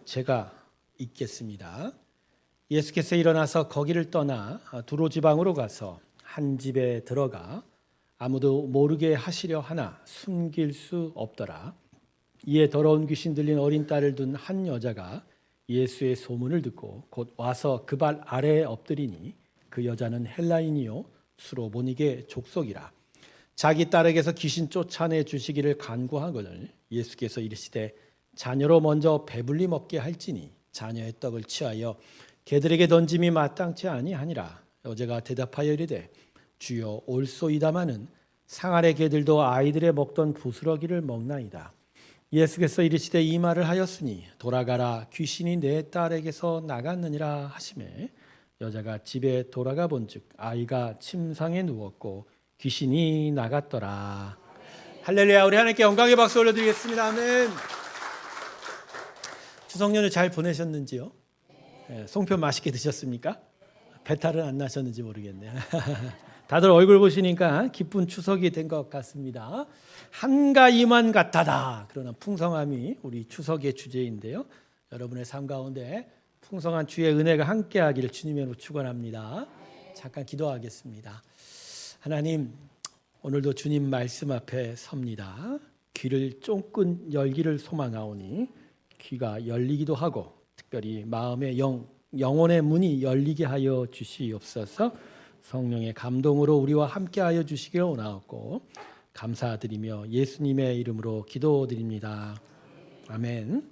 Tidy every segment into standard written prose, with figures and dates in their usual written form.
제가 읽겠습니다. 예수께서 일어나서 거기를 떠나 두로 지방으로 가서 한 집에 들어가 아무도 모르게 하시려 하나 숨길 수 없더라. 이에 더러운 귀신 들린 어린 딸을 둔 한 여자가 예수의 소문을 듣고 곧 와서 그 발 아래에 엎드리니 그 여자는 헬라인이요 수로보니게 족속이라. 자기 딸에게서 귀신 쫓아내 주시기를 간구하거늘 예수께서 이르시되 자녀로 먼저 배불리 먹게 할지니 자녀의 떡을 취하여 개들에게 던짐이 마땅치 아니하니라. 여자가 대답하여 이르되 주여 올소이다마는 상 아래 개들도 아이들의 먹던 부스러기를 먹나이다. 예수께서 이르시되 이 말을 하였으니 돌아가라 귀신이 내 딸에게서 나갔느니라 하시매 여자가 집에 돌아가 본즉 아이가 침상에 누웠고 귀신이 나갔더라. 할렐루야. 우리 하나님께 영광의 박수 올려드리겠습니다. 아멘. 추석 연휴 잘 보내셨는지요? 네, 송편 맛있게 드셨습니까? 배탈은 안 나셨는지 모르겠네요. 다들 얼굴 보시니까 기쁜 추석이 된 것 같습니다. 한가위만 같다다. 그러나 풍성함이 우리 추석의 주제인데요. 여러분의 삶 가운데 풍성한 주의 은혜가 함께하기를 주님으로 축원합니다. 잠깐 기도하겠습니다. 하나님, 오늘도 주님 말씀 앞에 섭니다. 귀를 쫑긋 열기를 소망하오니 귀가 열리기도 하고 특별히 마음의 영혼의 문이 열리게 하여 주시옵소서. 성령의 감동으로 우리와 함께하여 주시기를 원하옵고 감사드리며 예수님의 이름으로 기도드립니다. 아멘.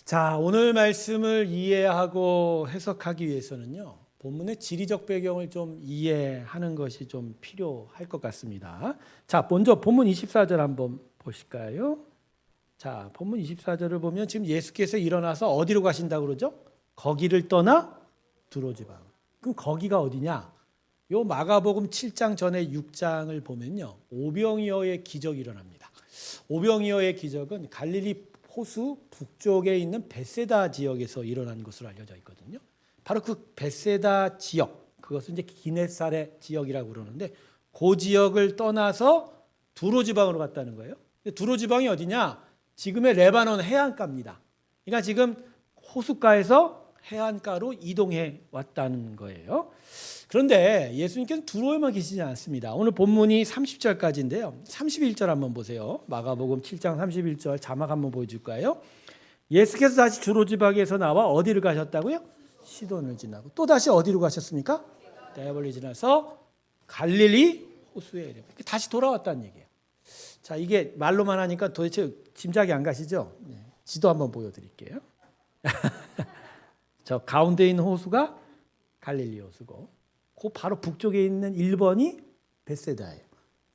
자, 오늘 말씀을 이해하고 해석하기 위해서는요, 본문의 지리적 배경을 좀 이해하는 것이 좀 필요할 것 같습니다. 자, 먼저 본문 24절 한번 보실까요? 자, 본문 24절을 보면 지금 예수께서 일어나서 어디로 가신다고 그러죠? 거기를 떠나 두로 지방. 그럼 거기가 어디냐? 요 마가복음 7장 전에 6장을 보면요, 오병이어의 기적이 일어납니다. 오병이어의 기적은 갈릴리 호수 북쪽에 있는 벳세다 지역에서 일어난 것으로 알려져 있거든요. 바로 그 벳세다 지역, 그것은 이제 기네사렛 지역이라고 그러는데 그 지역을 떠나서 두로 지방으로 갔다는 거예요. 두로 지방이 어디냐? 지금의 레바논 해안가입니다. 그러니까 지금 호숫가에서 해안가로 이동해 왔다는 거예요. 그런데 예수님께서는 두로에만 계시지 않습니다. 오늘 본문이 30절까지인데요. 31절 한번 보세요. 마가복음 7장 31절 자막 한번 보여줄까요? 예수께서 다시 두로 지방에서 나와 어디를 가셨다고요? 시돈을 지나고 또 다시 어디로 가셨습니까? 대가볼리 지나서 갈릴리 호수에 다시 돌아왔다는 얘기예요. 자, 이게 말로만 하니까 도대체 짐작이 안 가시죠? 네. 지도 한번 보여드릴게요. 저 가운데 있는 호수가 갈릴리 호수고 그 바로 북쪽에 있는 1번이 벳세다예요.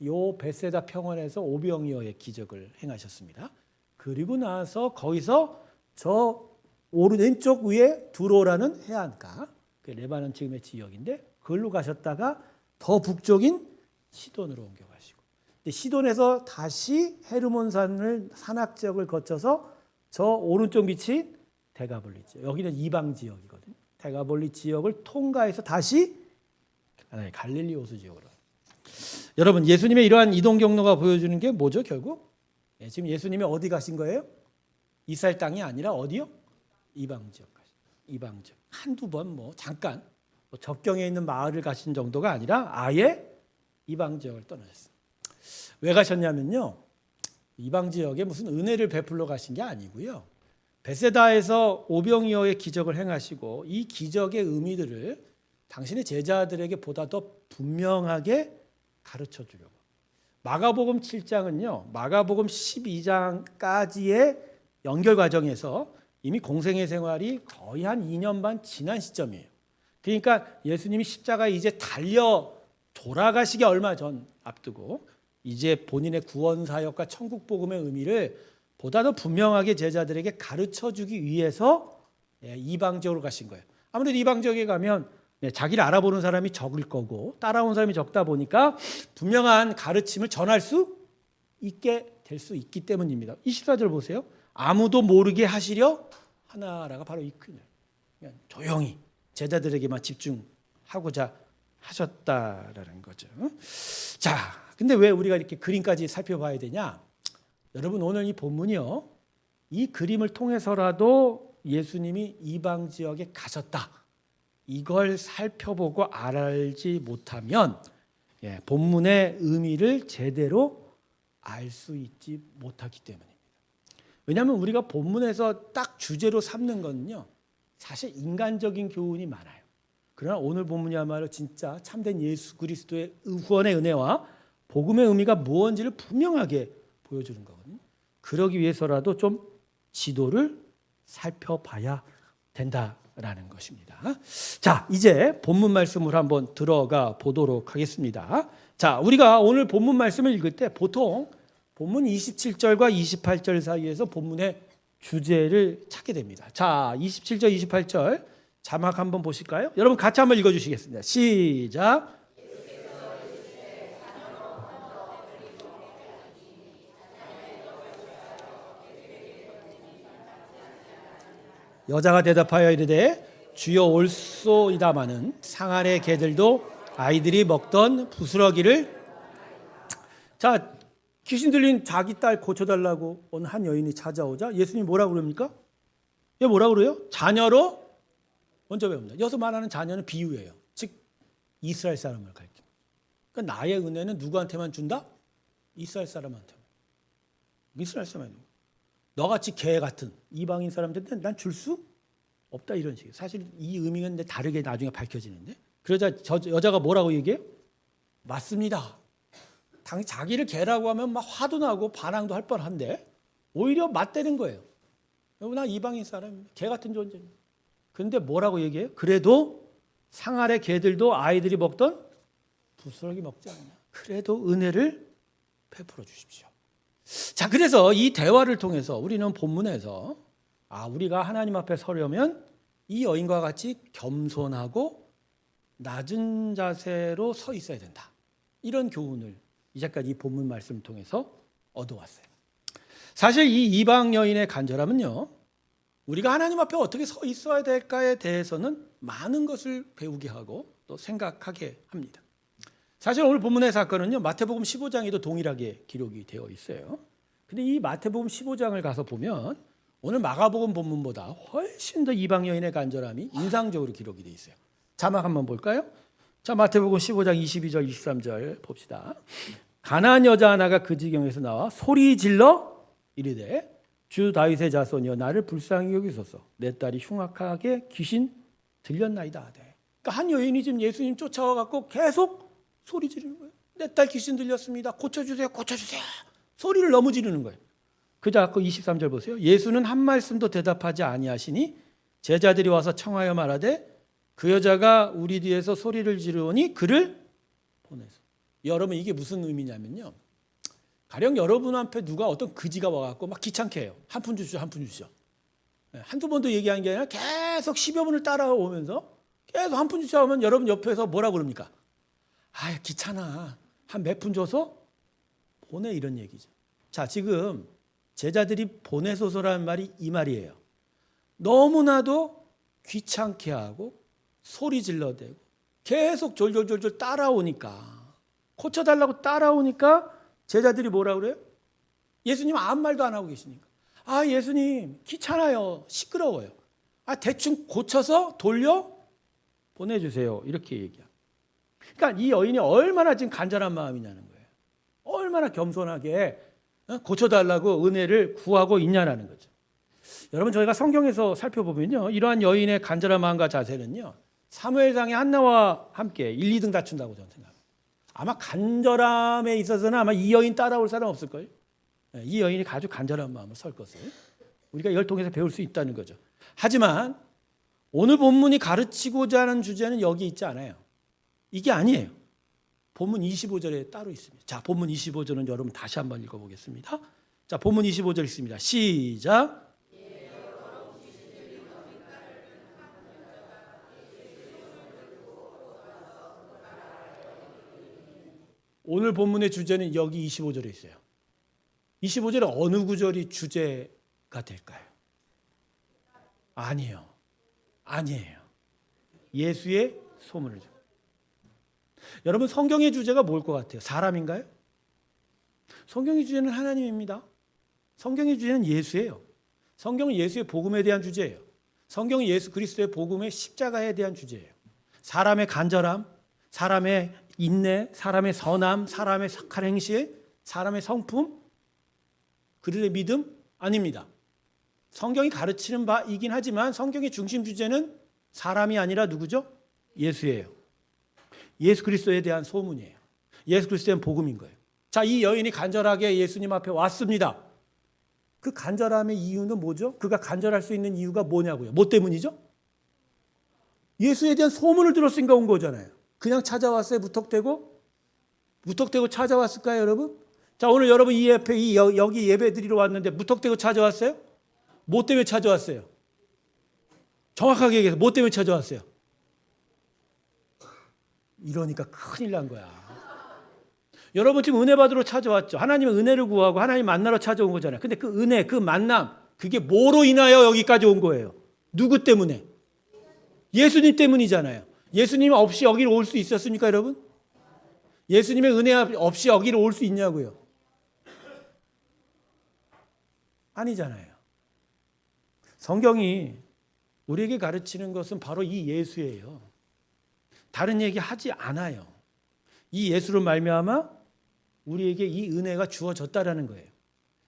이 벳세다 평원에서 오병이어의 기적을 행하셨습니다. 그리고 나서 거기서 저 왼쪽 위에 두로라는 해안가, 그 레바논 지금의 지역인데 그걸로 가셨다가 더 북쪽인 시돈으로 옮겨가시고 시돈에서 다시 헤르몬산을 산악 지역을 거쳐서 저 오른쪽 밑이 대가볼리 지역, 여기는 이방 지역이거든요. 대가볼리 지역을 통과해서 다시 갈릴리 호수 지역으로. 여러분, 예수님의 이러한 이동 경로가 보여주는 게 뭐죠? 결국 지금 예수님이 어디 가신 거예요? 이스라엘 땅이 아니라 어디요? 이방 지역 가신. 이방 지역 한두 번 잠깐 접경에 있는 마을을 가신 정도가 아니라 아예 이방 지역을 떠나셨어요. 왜 가셨냐면요, 이방 지역에 무슨 은혜를 베풀러 가신 게 아니고요, 벳세다에서 오병이어의 기적을 행하시고 이 기적의 의미들을 당신의 제자들에게 보다 더 분명하게 가르쳐 주려고. 마가복음 7장은요, 마가복음 12장까지의 연결 과정에서 이미 공생의 생활이 거의 한 2년 반 지난 시점이에요. 그러니까 예수님이 십자가에 이제 달려 돌아가시기 얼마 전 앞두고 이제 본인의 구원 사역과 천국 복음의 의미를 보다 더 분명하게 제자들에게 가르쳐 주기 위해서 이방 지역으로 가신 거예요. 아무래도 이방 지역에 가면 자기를 알아보는 사람이 적을 거고 따라온 사람이 적다 보니까 분명한 가르침을 전할 수 있게 될 수 있기 때문입니다. 24절 보세요. 아무도 모르게 하시려 하나라가 바로 이 큰 조용히 제자들에게만 집중하고자 하셨다라는 거죠. 자, 근데 왜 우리가 이렇게 그림까지 살펴봐야 되냐? 여러분, 오늘 이 본문이요, 이 그림을 통해서라도 예수님이 이방 지역에 가셨다. 이걸 살펴보고 알지 못하면 본문의 의미를 제대로 알 수 있지 못하기 때문입니다. 왜냐하면 우리가 본문에서 딱 주제로 삼는 거는요, 사실 인간적인 교훈이 많아요. 그러나 오늘 본문이야말로 진짜 참된 예수 그리스도의 구원의 은혜와 복음의 의미가 무엇인지를 분명하게 보여주는 거거든요. 그러기 위해서라도 좀 지도를 살펴봐야 된다라는 것입니다. 자, 이제 본문 말씀을 한번 들어가 보도록 하겠습니다. 자, 우리가 오늘 본문 말씀을 읽을 때 보통 본문 27절과 28절 사이에서 본문의 주제를 찾게 됩니다. 자, 27절, 28절 자막 한번 보실까요? 여러분 같이 한번 읽어주시겠습니다. 시작. 여자가 대답하여 이르되 주여 올소이다마는 상아래 개들도 아이들이 먹던 부스러기를. 자, 귀신 들린 자기 딸 고쳐달라고 어느 한 여인이 찾아오자 예수님이 뭐라고 그럽니까? 얘 뭐라고 그래요? 자녀로 먼저 배웁니다. 여기서 말하는 자녀는 비유예요. 즉 이스라엘 사람을 가리킵니다. 그러니까 나의 은혜는 누구한테만 준다? 이스라엘 사람한테만. 이스라엘 사람한테. 너같이 개 같은 이방인 사람들한테 난 줄 수 없다, 이런 식이에요. 사실 이 의미는 다르게 나중에 밝혀지는데, 그러자 저 여자가 뭐라고 얘기해요? 맞습니다. 당연히 자기를 개라고 하면 막 화도 나고 반항도 할 뻔한데 오히려 맞대는 거예요. 나 이방인 사람, 개 같은 존재입니다. 그런데 뭐라고 얘기해요? 그래도 상 아래 개들도 아이들이 먹던 부스러기 먹지 않냐. 그래도 은혜를 베풀어 주십시오. 자, 그래서 이 대화를 통해서 우리는 본문에서 우리가 하나님 앞에 서려면 이 여인과 같이 겸손하고 낮은 자세로 서 있어야 된다. 이런 교훈을 이제까지 이 본문 말씀을 통해서 얻어왔어요. 사실 이 이방 여인의 간절함은요, 우리가 하나님 앞에 어떻게 서 있어야 될까에 대해서는 많은 것을 배우게 하고 또 생각하게 합니다. 사실 오늘 본문의 사건은요, 마태복음 15장에도 동일하게 기록이 되어 있어요. 근데 이 마태복음 15장을 가서 보면 오늘 마가복음 본문보다 훨씬 더 이방 여인의 간절함이 인상적으로 기록이 되어 있어요. 자막 한번 볼까요? 자, 마태복음 15장 22절 23절 봅시다. 가나안 여자 하나가 그 지경에서 나와 소리 질러 이르되 주 다윗의 자손이여 나를 불쌍히 여기소서. 내 딸이 흉악하게 귀신 들렸나이다 하되. 그러니까 한 여인이 지금 예수님 쫓아와 갖고 계속 소리 지르는 거예요. 내 딸 귀신 들렸습니다. 고쳐주세요. 고쳐주세요. 소리를 너무 지르는 거예요. 그자 그 23절 보세요. 예수는 한 말씀도 대답하지 아니하시니 제자들이 와서 청하여 말하되 그 여자가 우리 뒤에서 소리를 지르오니 그를 보내서. 여러분, 이게 무슨 의미냐면요, 가령 여러분 앞에 누가 어떤 그지가 와갖고 막 귀찮게 해요. 한 푼 주시오, 한 푼 주시오. 한두 번도 얘기한 게 아니라 계속 10여 분을 따라오면서 계속 한 푼 주시오 하면 여러분 옆에서 뭐라 그럽니까? 귀찮아. 한 몇 푼 줘서 보내, 이런 얘기죠. 자, 지금 제자들이 보내소서라는 말이 이 말이에요. 너무나도 귀찮게 하고 소리 질러대고 계속 졸졸졸졸 따라오니까, 고쳐달라고 따라오니까 제자들이 뭐라 그래요? 예수님 아무 말도 안 하고 계시니까. 예수님 귀찮아요. 시끄러워요. 대충 고쳐서 돌려 보내주세요. 이렇게 얘기해요. 그러니까 이 여인이 얼마나 지금 간절한 마음이냐는 거예요. 얼마나 겸손하게 고쳐달라고 은혜를 구하고 있냐라는 거죠. 여러분, 저희가 성경에서 살펴보면요, 이러한 여인의 간절한 마음과 자세는요, 사무엘상의 한나와 함께 1, 2등 다춘다고 저는 생각합니다. 아마 간절함에 있어서는 아마 이 여인 따라올 사람 없을걸요. 이 여인이 아주 간절한 마음을 설 것을 우리가 이걸 통해서 배울 수 있다는 거죠. 하지만 오늘 본문이 가르치고자 하는 주제는 여기 있지 않아요. 이게 아니에요. 본문 25절에 따로 있습니다. 자, 본문 25절은 여러분 다시 한번 읽어보겠습니다. 자, 본문 25절 있습니다. 시작. 오늘 본문의 주제는 여기 25절에 있어요. 25절에 어느 구절이 주제가 될까요? 아니에요. 예수의 소문을. 여러분, 성경의 주제가 뭘 것 같아요? 사람인가요? 성경의 주제는 하나님입니다. 성경의 주제는 예수예요. 성경은 예수의 복음에 대한 주제예요. 성경은 예수 그리스도의 복음의 십자가에 대한 주제예요. 사람의 간절함, 사람의 인내, 사람의 선함, 사람의 착한 행실, 사람의 성품, 그들의 믿음 아닙니다. 성경이 가르치는 바이긴 하지만 성경의 중심 주제는 사람이 아니라 누구죠? 예수예요. 예수 그리스도에 대한 소문이에요. 예수 그리스도에 대한 복음인 거예요. 자, 이 여인이 간절하게 예수님 앞에 왔습니다. 그 간절함의 이유는 뭐죠? 그가 간절할 수 있는 이유가 뭐냐고요? 뭐 때문이죠? 예수에 대한 소문을 들었으니까 온 거잖아요. 그냥 찾아왔어요? 무턱대고 찾아왔을까요, 여러분? 자, 오늘 여러분 여기 예배 드리러 왔는데 무턱대고 찾아왔어요? 뭐 때문에 찾아왔어요? 정확하게 얘기해서 뭐 때문에 찾아왔어요? 이러니까 큰일 난 거야. 여러분 지금 은혜 받으러 찾아왔죠. 하나님은 은혜를 구하고 하나님 만나러 찾아온 거잖아요. 근데 그 은혜, 그 만남, 그게 뭐로 인하여 여기까지 온 거예요? 누구 때문에? 예수님 때문이잖아요. 예수님 없이 여기로 올 수 있었습니까, 여러분? 예수님의 은혜 없이 여기로 올 수 있냐고요? 아니잖아요. 성경이 우리에게 가르치는 것은 바로 이 예수예요. 다른 얘기 하지 않아요. 이 예수로 말미암아 우리에게 이 은혜가 주어졌다라는 거예요.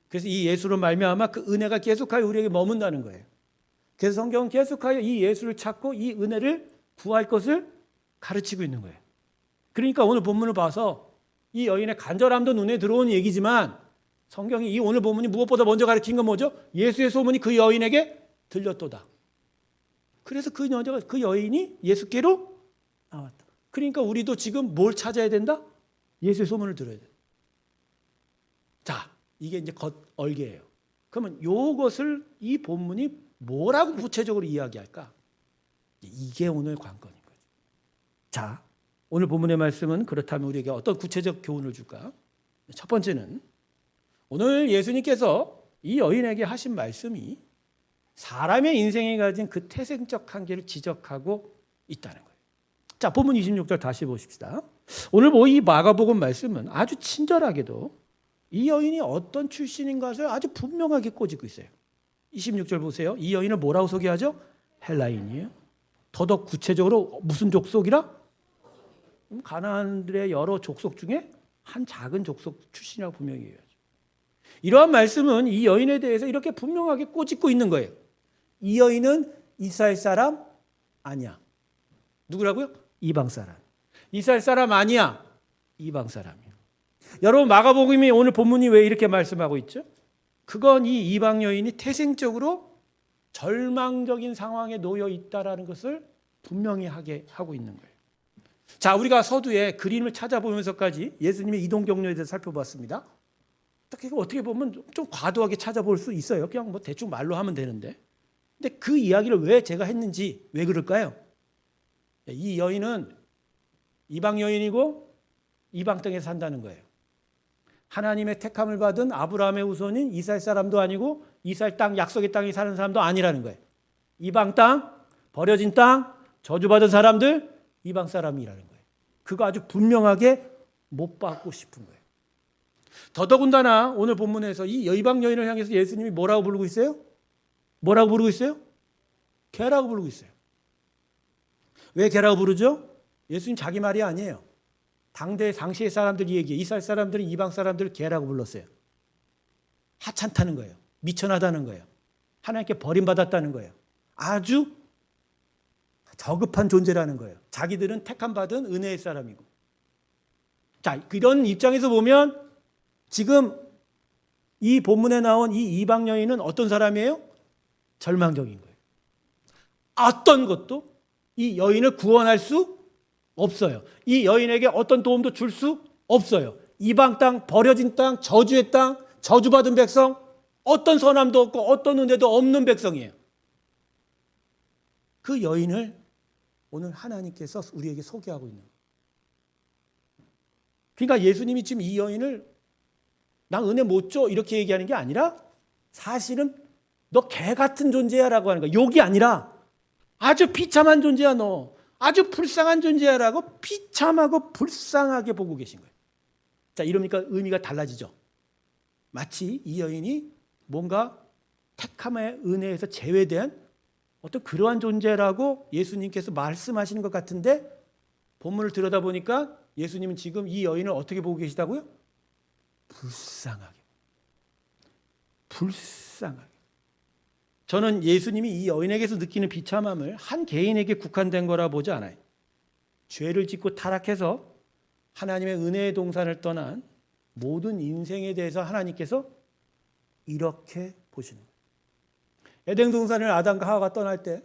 그래서 이 예수로 말미암아 그 은혜가 계속하여 우리에게 머문다는 거예요. 그래서 성경은 계속하여 이 예수를 찾고 이 은혜를 구할 것을 가르치고 있는 거예요. 그러니까 오늘 본문을 봐서 이 여인의 간절함도 눈에 들어오는 얘기지만 성경이 이 오늘 본문이 무엇보다 먼저 가르친 건 뭐죠? 예수의 소문이 그 여인에게 들렸도다. 그래서 그 여인이 예수께로 나왔다. 그러니까 우리도 지금 뭘 찾아야 된다? 예수의 소문을 들어야 돼. 자, 이게 이제 겉얼개예요. 그러면 이것을 이 본문이 뭐라고 구체적으로 이야기할까? 이게 오늘 관건인 거죠. 자, 오늘 본문의 말씀은 그렇다면 우리에게 어떤 구체적 교훈을 줄까? 첫 번째는 오늘 예수님께서 이 여인에게 하신 말씀이 사람의 인생에 가진 그 태생적 한계를 지적하고 있다는 거예요. 자, 본문 26절 다시 보십시다. 오늘 이 마가복음 말씀은 아주 친절하게도 이 여인이 어떤 출신인 것을 아주 분명하게 꼬집고 있어요. 26절 보세요. 이 여인을 뭐라고 소개하죠? 헬라인이에요. 더더욱 구체적으로 무슨 족속이라? 가나안들의 여러 족속 중에 한 작은 족속 출신이라고 분명히 얘기하죠. 이러한 말씀은 이 여인에 대해서 이렇게 분명하게 꼬집고 있는 거예요. 이 여인은 이스라엘 사람 아니야. 누구라고요? 이방 사람. 이스라엘 사람 아니야. 이방 사람이야. 여러분 마가복음이 오늘 본문이 왜 이렇게 말씀하고 있죠? 그건 이 이방 여인이 태생적으로 절망적인 상황에 놓여 있다라는 것을 분명히 하게 하고 있는 거예요. 자, 우리가 서두에 그림을 찾아보면서까지 예수님의 이동 경로에 대해서 살펴봤습니다. 어떻게 보면 좀 과도하게 찾아볼 수 있어요. 그냥 뭐 대충 말로 하면 되는데. 근데 그 이야기를 왜 제가 했는지 왜 그럴까요? 이 여인은 이방 여인이고 이방 땅에 산다는 거예요. 하나님의 택함을 받은 아브라함의 후손인 이스라엘 사람도 아니고 이스라엘 땅 약속의 땅에 사는 사람도 아니라는 거예요. 이방 땅, 버려진 땅, 저주받은 사람들, 이방 사람이라는 거예요. 그거 아주 분명하게 못 받고 싶은 거예요. 더더군다나 오늘 본문에서 이 이방 여인을 향해서 예수님이 뭐라고 부르고 있어요? 뭐라고 부르고 있어요? 개라고 부르고 있어요. 왜 개라고 부르죠? 예수님 자기 말이 아니에요. 당시의 사람들이 얘기해요. 이스라엘 사람들은 이방 사람들을 개라고 불렀어요. 하찮다는 거예요. 미천하다는 거예요. 하나님께 버림받았다는 거예요. 아주 저급한 존재라는 거예요. 자기들은 택함받은 은혜의 사람이고. 자, 이런 입장에서 보면 지금 이 본문에 나온 이 이방 여인은 어떤 사람이에요? 절망적인 거예요. 어떤 것도 이 여인을 구원할 수 없어요. 이 여인에게 어떤 도움도 줄 수 없어요. 이방 땅, 버려진 땅, 저주의 땅, 저주받은 백성, 어떤 선함도 없고 어떤 은혜도 없는 백성이에요. 그 여인을 오늘 하나님께서 우리에게 소개하고 있는 거예요. 그러니까 예수님이 지금 이 여인을 나 은혜 못 줘 이렇게 얘기하는 게 아니라 사실은 너 개 같은 존재야 라고 하는 거야. 욕이 아니라 아주 비참한 존재야 너. 아주 불쌍한 존재야라고 비참하고 불쌍하게 보고 계신 거예요. 자, 이러니까 의미가 달라지죠. 마치 이 여인이 뭔가 택함의 은혜에서 제외된 어떤 그러한 존재라고 예수님께서 말씀하시는 것 같은데 본문을 들여다보니까 예수님은 지금 이 여인을 어떻게 보고 계시다고요? 불쌍하게. 불쌍하게. 저는 예수님이 이 여인에게서 느끼는 비참함을 한 개인에게 국한된 거라 보지 않아요. 죄를 짓고 타락해서 하나님의 은혜의 동산을 떠난 모든 인생에 대해서 하나님께서 이렇게 보시는 거예요. 에덴 동산을 아담과 하와가 떠날 때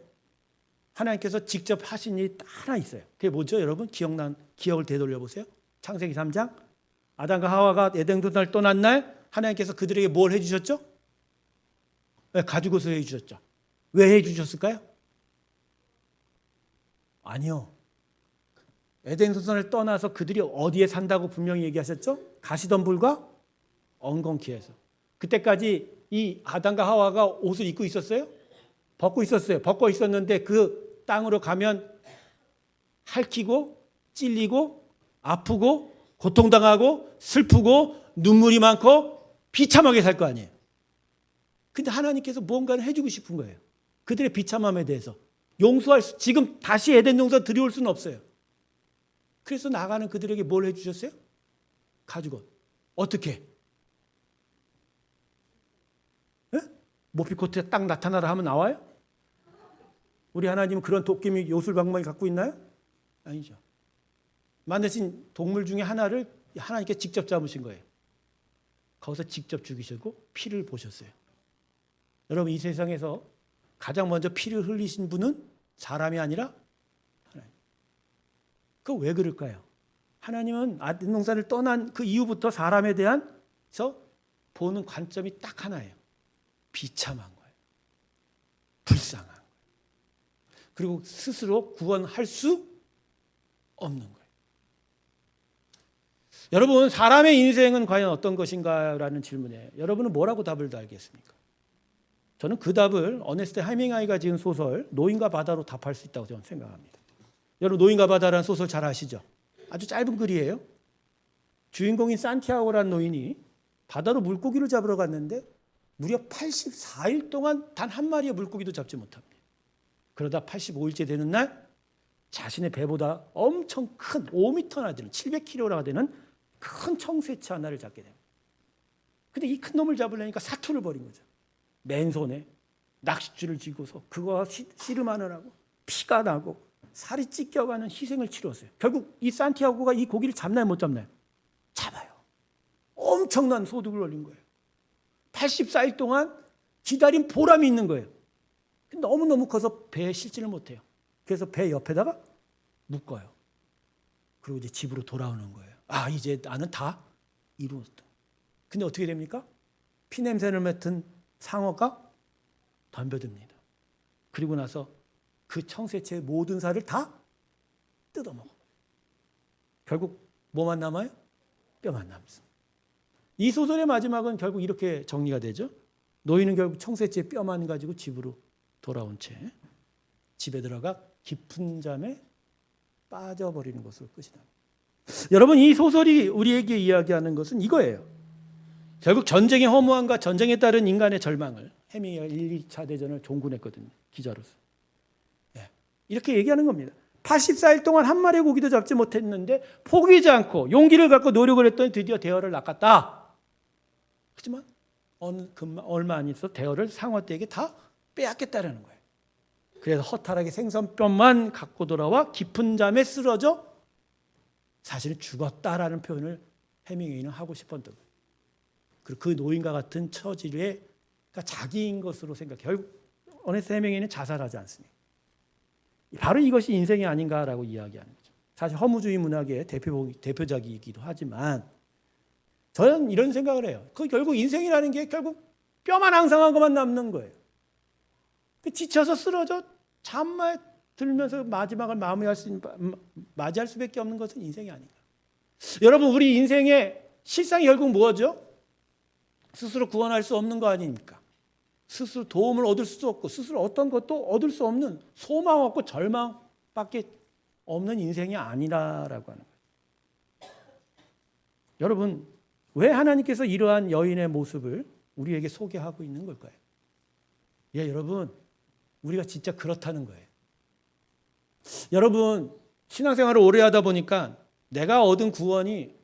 하나님께서 직접 하신 일이 딱 하나 있어요. 그게 뭐죠? 여러분 기억을 되돌려 보세요. 창세기 3장 아담과 하와가 에덴 동산을 떠난 날 하나님께서 그들에게 뭘 해주셨죠? 가죽옷을 해주셨죠. 왜 해주셨을까요? 아니요. 에덴 동산을 떠나서 그들이 어디에 산다고 분명히 얘기하셨죠? 가시덤불과 엉겅퀴에서. 그때까지 이 아담과 하와가 옷을 입고 있었어요? 벗고 있었어요. 벗고 있었는데 그 땅으로 가면 핥히고 찔리고 아프고 고통당하고 슬프고 눈물이 많고 비참하게 살 거 아니에요. 근데 하나님께서 뭔가를 해주고 싶은 거예요. 그들의 비참함에 대해서 지금 다시 에덴 동산 들여올 수는 없어요. 그래서 나가는 그들에게 뭘 해주셨어요? 가죽옷. 어떻게? 모피코트에 딱 나타나라 하면 나와요? 우리 하나님은 그런 도깨비 요술방망이 갖고 있나요? 아니죠. 만드신 동물 중에 하나를 하나님께 직접 잡으신 거예요. 거기서 직접 죽이시고 피를 보셨어요. 여러분 이 세상에서 가장 먼저 피를 흘리신 분은 사람이 아니라 하나님. 그거 왜 그럴까요? 하나님은 아덴 동산을 떠난 그 이후부터 사람에 대해서 보는 관점이 딱 하나예요. 비참한 거예요. 불쌍한 거예요. 그리고 스스로 구원할 수 없는 거예요. 여러분 사람의 인생은 과연 어떤 것인가라는 질문에 여러분은 뭐라고 답을 달겠습니까? 저는 그 답을 어네스트 헤밍웨이가 지은 소설 노인과 바다로 답할 수 있다고 저는 생각합니다. 여러분 노인과 바다라는 소설 잘 아시죠? 아주 짧은 글이에요. 주인공인 산티아고라는 노인이 바다로 물고기를 잡으러 갔는데 무려 84일 동안 단 한 마리의 물고기도 잡지 못합니다. 그러다 85일째 되는 날 자신의 배보다 엄청 큰 5m나 되는 700kg나 되는 큰 청새치 하나를 잡게 됩니다. 근데 이 큰 놈을 잡으려니까 사투를 벌인 거죠. 맨손에 낚싯줄을 쥐고서 그거와 씨름하느라고 피가 나고 살이 찢겨가는 희생을 치렀어요. 결국 이 산티아고가 이 고기를 잡나요 못 잡나요? 잡아요. 엄청난 소득을 올린 거예요. 84일 동안 기다린 보람이 있는 거예요. 너무너무 커서 배에 실지를 못해요. 그래서 배 옆에다가 묶어요. 그리고 이제 집으로 돌아오는 거예요. 아, 이제 나는 다 이루었다. 근데 어떻게 됩니까? 피냄새를 맡은 상어가 덤벼듭니다. 그리고 나서 그 청새치의 모든 살을 다 뜯어먹어요. 결국 뭐만 남아요? 뼈만 남습니다. 이 소설의 마지막은 결국 이렇게 정리가 되죠. 노인은 결국 청새치의 뼈만 가지고 집으로 돌아온 채 집에 들어가 깊은 잠에 빠져버리는 것으로 끝이 납니다. 여러분 이 소설이 우리에게 이야기하는 것은 이거예요. 결국 전쟁의 허무함과 전쟁에 따른 인간의 절망을 해밍웨이가 1, 2차 대전을 종군했거든요. 기자로서. 이렇게 얘기하는 겁니다. 84일 동안 한 마리의 고기도 잡지 못했는데 포기하지 않고 용기를 갖고 노력을 했더니 드디어 대어를 낚았다. 하지만 얼마 안 있어 대어를 상어떼에게 다 빼앗겠다라는 거예요. 그래서 허탈하게 생선뼈만 갖고 돌아와 깊은 잠에 쓰러져 사실은 죽었다라는 표현을 해밍웨이는 하고 싶었던 거예요. 그리고 그 노인과 같은 처지를 자기인 것으로 생각해. 결국 어네스트 해밍웨이는 자살하지 않습니다. 바로 이것이 인생이 아닌가라고 이야기하는 거죠. 사실 허무주의 문학의 대표작이기도 하지만 저는 이런 생각을 해요. 그 결국 인생이라는 게 결국 뼈만 앙상한 것만 남는 거예요. 지쳐서 쓰러져 잠만 들면서 마지막을 맞이할 수밖에 없는 것은 인생이 아닌가. 여러분 우리 인생의 실상이 결국 뭐죠? 스스로 구원할 수 없는 거 아닙니까? 스스로 도움을 얻을 수도 없고 스스로 어떤 것도 얻을 수 없는 소망 없고 절망밖에 없는 인생이 아니라라고 하는 거예요. 여러분 왜 하나님께서 이러한 여인의 모습을 우리에게 소개하고 있는 걸까요? 예, 여러분, 우리가 진짜 그렇다는 거예요. 여러분, 신앙생활을 오래 하다 보니까 내가 얻은 구원이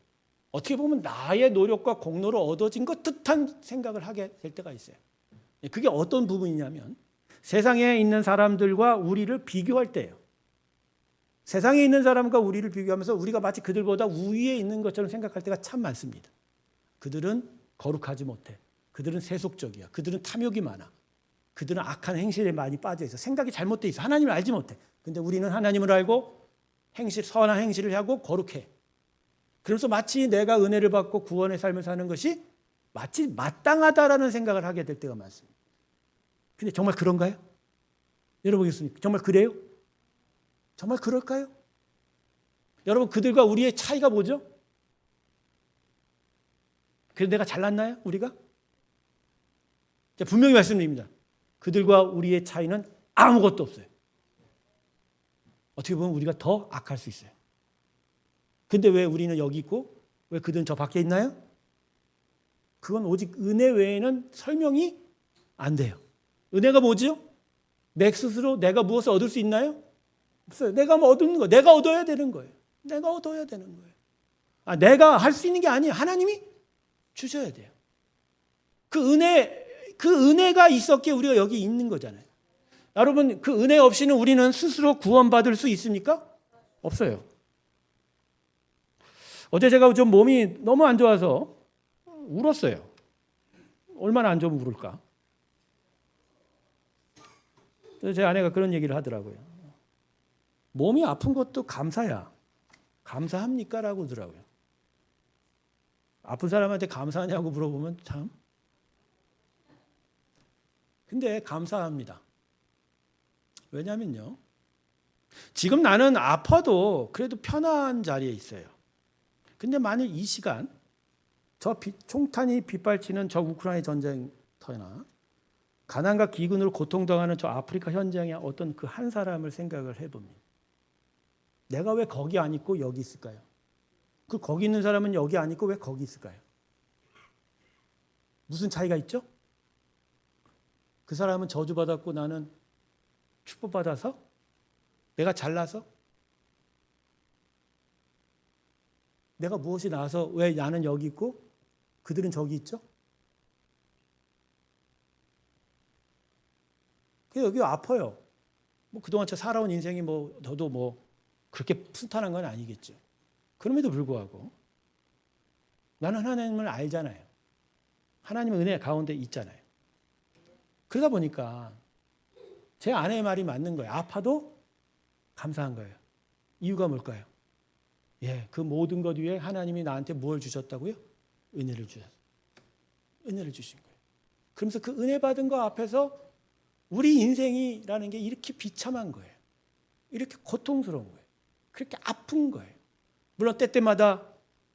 어떻게 보면 나의 노력과 공로로 얻어진 것 듯한 생각을 하게 될 때가 있어요. 그게 어떤 부분이냐면 세상에 있는 사람들과 우리를 비교할 때예요. 세상에 있는 사람과 우리를 비교하면서 우리가 마치 그들보다 우위에 있는 것처럼 생각할 때가 참 많습니다. 그들은 거룩하지 못해. 그들은 세속적이야. 그들은 탐욕이 많아. 그들은 악한 행실에 많이 빠져 있어. 생각이 잘못돼 있어. 하나님을 알지 못해. 근데 우리는 하나님을 알고 선한 행실을 하고 거룩해. 그래서 마치 내가 은혜를 받고 구원의 삶을 사는 것이 마치 마땅하다라는 생각을 하게 될 때가 많습니다. 근데 정말 그런가요? 여러분, 정말 그래요? 정말 그럴까요? 여러분, 그들과 우리의 차이가 뭐죠? 그래서 내가 잘났나요? 우리가? 분명히 말씀드립니다. 그들과 우리의 차이는 아무것도 없어요. 어떻게 보면 우리가 더 악할 수 있어요. 근데 왜 우리는 여기 있고 왜 그들은 저 밖에 있나요? 그건 오직 은혜 외에는 설명이 안 돼요. 은혜가 뭐죠? 내 스스로 내가 무엇을 얻을 수 있나요? 없어요. 내가 뭐 얻는 거, 내가 얻어야 되는 거예요. 내가 얻어야 되는 거예요. 내가 할 수 있는 게 아니에요. 하나님이 주셔야 돼요. 그 은혜가 있었기에 우리가 여기 있는 거잖아요. 여러분, 그 은혜 없이는 우리는 스스로 구원받을 수 있습니까? 없어요. 어제 제가 좀 몸이 너무 안 좋아서 울었어요. 얼마나 안 좋으면 울을까? 그래서 제 아내가 그런 얘기를 하더라고요. 몸이 아픈 것도 감사야. 감사합니까? 라고 하더라고요. 아픈 사람한테 감사하냐고 물어보면 참. 근데 감사합니다. 왜냐면요. 지금 나는 아파도 그래도 편한 자리에 있어요. 근데 만일 이 시간 총탄이 빗발치는 저 우크라이나 전쟁터나 가난과 기근으로 고통당하는 저 아프리카 현장의 어떤 그 한 사람을 생각을 해봅니다. 내가 왜 거기 안 있고 여기 있을까요? 그 거기 있는 사람은 여기 안 있고 왜 거기 있을까요? 무슨 차이가 있죠? 그 사람은 저주받았고 나는 축복받아서? 내가 잘나서? 내가 무엇이 나아서 왜 나는 여기 있고 그들은 저기 있죠? 여기 아파요. 뭐 그동안 살아온 인생이 저도 그렇게 순탄한 건 아니겠죠. 그럼에도 불구하고 나는 하나님을 알잖아요. 하나님의 은혜 가운데 있잖아요. 그러다 보니까 제 아내의 말이 맞는 거예요. 아파도 감사한 거예요. 이유가 뭘까요? 예, 그 모든 것 위에 하나님이 나한테 뭘 주셨다고요? 은혜를 주셨어요. 은혜를 주신 거예요. 그러면서 그 은혜 받은 거 앞에서 우리 인생이라는 게 이렇게 비참한 거예요. 이렇게 고통스러운 거예요. 그렇게 아픈 거예요. 물론 때때마다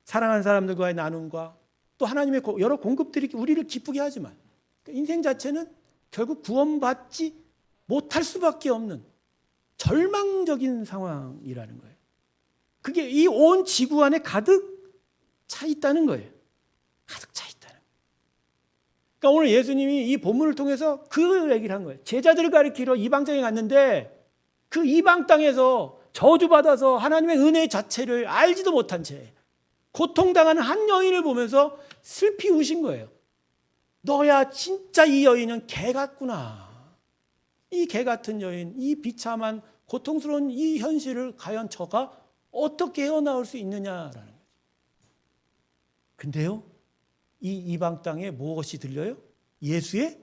사랑하는 사람들과의 나눔과 또 하나님의 여러 공급들이 우리를 기쁘게 하지만 인생 자체는 결국 구원받지 못할 수밖에 없는 절망적인 상황이라는 거예요. 그게 이 온 지구 안에 가득 차 있다는 거예요. 가득 차 있다는 거예요. 그러니까 오늘 예수님이 이 본문을 통해서 그 얘기를 한 거예요. 제자들을 가리키러 이방 땅에 갔는데 그 이방 땅에서 저주받아서 하나님의 은혜 자체를 알지도 못한 채 고통당하는 한 여인을 보면서 슬피 우신 거예요. 너야 진짜 이 여인은 개 같구나. 이 개 같은 여인, 이 비참한 고통스러운 이 현실을 과연 저가 어떻게 헤어나올 수 있느냐라는 거죠. 근데요, 이 이방 땅에 무엇이 들려요? 예수의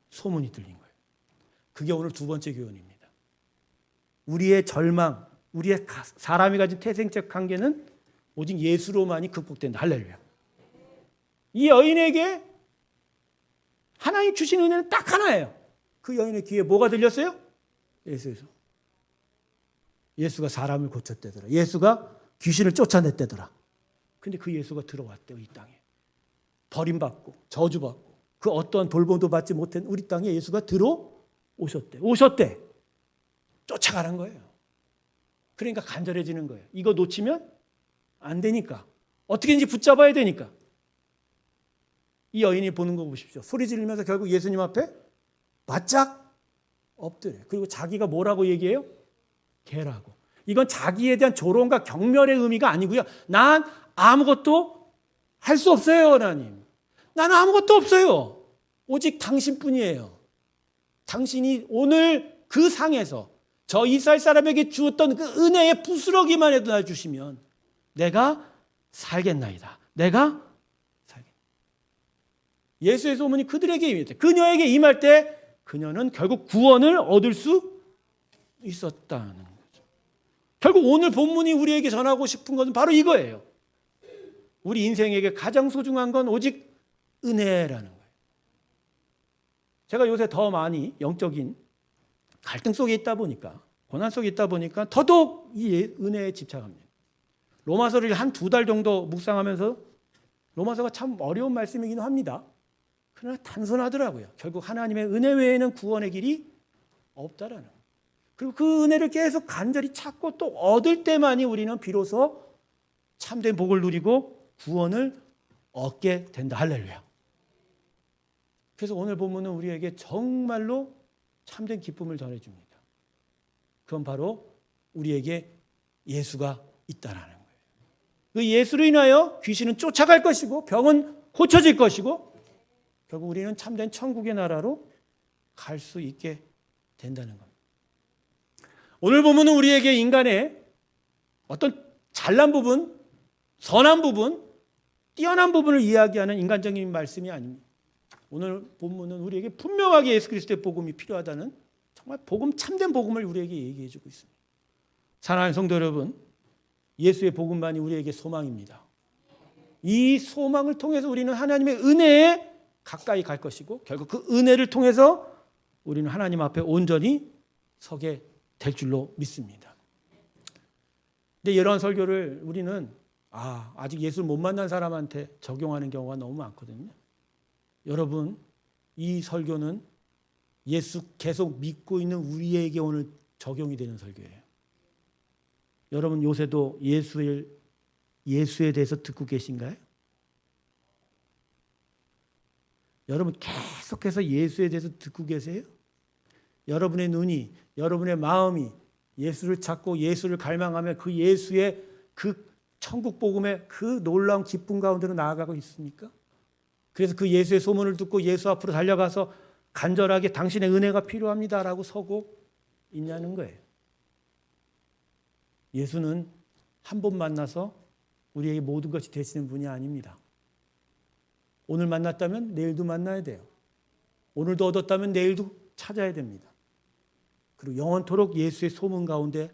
소문이 들린 거예요. 그게 오늘 두 번째 교훈입니다. 우리의 절망, 우리의 사람이 가진 태생적 관계는 오직 예수로만이 극복된다. 할렐루야. 이 여인에게 하나님 주신 은혜는 딱 하나예요. 그 여인의 귀에 뭐가 들렸어요? 예수에서. 예수가 사람을 고쳤대더라. 예수가 귀신을 쫓아냈대더라. 근데 그 예수가 들어왔대요. 이 땅에. 버림받고 저주받고 그 어떠한 돌봄도 받지 못한 우리 땅에 예수가 오셨대. 쫓아가는 거예요. 그러니까 간절해지는 거예요. 이거 놓치면 안 되니까. 어떻게든지 붙잡아야 되니까. 이 여인이 보는 거 보십시오. 소리 지르면서 결국 예수님 앞에 바짝 엎드려요. 그리고 자기가 뭐라고 얘기해요? 개라고. 이건 자기에 대한 조롱과 경멸의 의미가 아니고요. 난 아무것도 할 수 없어요, 하나님. 나는 아무것도 없어요. 오직 당신뿐이에요. 당신이 오늘 그 상에서 저 이스라엘 사람에게 주었던 그 은혜의 부스러기만 해도 나 주시면 내가 살겠나이다. 내가 살겠다. 예수의 소문이 그들에게 임했대. 그녀에게 임할 때 그녀는 결국 구원을 얻을 수 있었다는 거죠. 결국 오늘 본문이 우리에게 전하고 싶은 것은 바로 이거예요. 우리 인생에게 가장 소중한 건 오직 은혜라는 거예요. 제가 요새 더 많이 영적인 갈등 속에 있다 보니까, 고난 속에 있다 보니까 더더욱 이 은혜에 집착합니다. 로마서를 한 2달 정도 묵상하면서 로마서가 참 어려운 말씀이긴 합니다. 그러나 단순하더라고요. 결국 하나님의 은혜 외에는 구원의 길이 없다라는 거예요. 그리고 그 은혜를 계속 간절히 찾고 또 얻을 때만이 우리는 비로소 참된 복을 누리고 구원을 얻게 된다. 할렐루야. 그래서 오늘 본문은 우리에게 정말로 참된 기쁨을 전해줍니다. 그건 바로 우리에게 예수가 있다라는 거예요. 그 예수로 인하여 귀신은 쫓아갈 것이고 병은 고쳐질 것이고 결국 우리는 참된 천국의 나라로 갈 수 있게 된다는 겁니다. 오늘 본문은 우리에게 인간의 어떤 잘난 부분, 선한 부분, 뛰어난 부분을 이야기하는 인간적인 말씀이 아닙니다. 오늘 본문은 우리에게 분명하게 예수 그리스도의 복음이 필요하다는 정말 복음, 참된 복음을 우리에게 얘기해 주고 있습니다. 사랑하는 성도 여러분, 예수의 복음만이 우리에게 소망입니다. 이 소망을 통해서 우리는 하나님의 은혜에 가까이 갈 것이고 결국 그 은혜를 통해서 우리는 하나님 앞에 온전히 서게 될 줄로 믿습니다. 근데 이런 설교를 우리는 아직 예수를 못 만난 사람한테 적용하는 경우가 너무 많거든요. 여러분, 이 설교는 예수 계속 믿고 있는 우리에게 오늘 적용이 되는 설교예요. 여러분 요새도 예수에 대해서 듣고 계신가요? 여러분 계속해서 예수에 대해서 듣고 계세요? 여러분의 눈이, 여러분의 마음이 예수를 찾고 예수를 갈망하며 그 예수의 그 천국 복음의 그 놀라운 기쁨 가운데로 나아가고 있습니까? 그래서 그 예수의 소문을 듣고 예수 앞으로 달려가서 간절하게 당신의 은혜가 필요합니다라고 서고 있냐는 거예요. 예수는 한 번 만나서 우리에게 모든 것이 되시는 분이 아닙니다. 오늘 만났다면 내일도 만나야 돼요. 오늘도 얻었다면 내일도 찾아야 됩니다. 그리고 영원토록 예수의 소문 가운데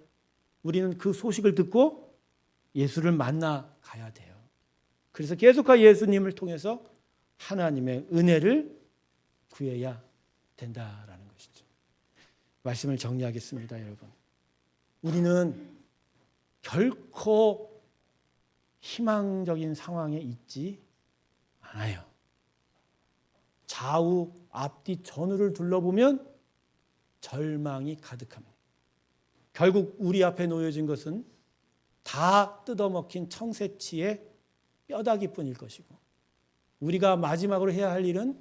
우리는 그 소식을 듣고 예수를 만나 가야 돼요. 그래서 계속해서 예수님을 통해서 하나님의 은혜를 구해야 된다라는 것이죠. 말씀을 정리하겠습니다, 여러분. 우리는 결코 희망적인 상황에 있지 않아요. 좌우, 앞뒤, 전후를 둘러보면 절망이 가득합니다. 결국 우리 앞에 놓여진 것은 다 뜯어먹힌 청새치의 뼈다귀뿐일 것이고 우리가 마지막으로 해야 할 일은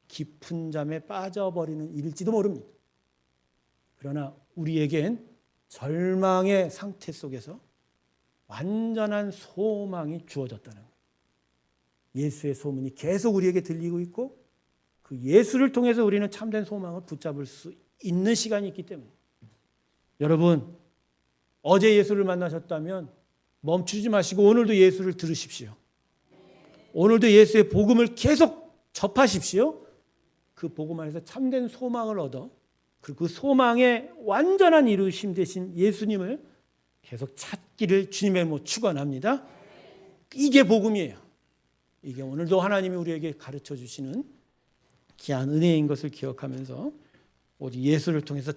깊은 잠에 빠져버리는 일일지도 모릅니다. 그러나 우리에겐 절망의 상태 속에서 완전한 소망이 주어졌다는 거예요. 예수의 소문이 계속 우리에게 들리고 있고 그 예수를 통해서 우리는 참된 소망을 붙잡을 수 있는 시간이 있기 때문에 여러분 어제 예수를 만나셨다면 멈추지 마시고 오늘도 예수를 들으십시오. 오늘도 예수의 복음을 계속 접하십시오. 그 복음 안에서 참된 소망을 얻어 그 소망의 완전한 이루심 되신 예수님을 계속 찾기를 주님의 이름으로 축원합니다. 이게 복음이에요. 이게 오늘도 하나님이 우리에게 가르쳐 주시는 귀한 은혜인 것을 기억하면서 오직 예수를 통해서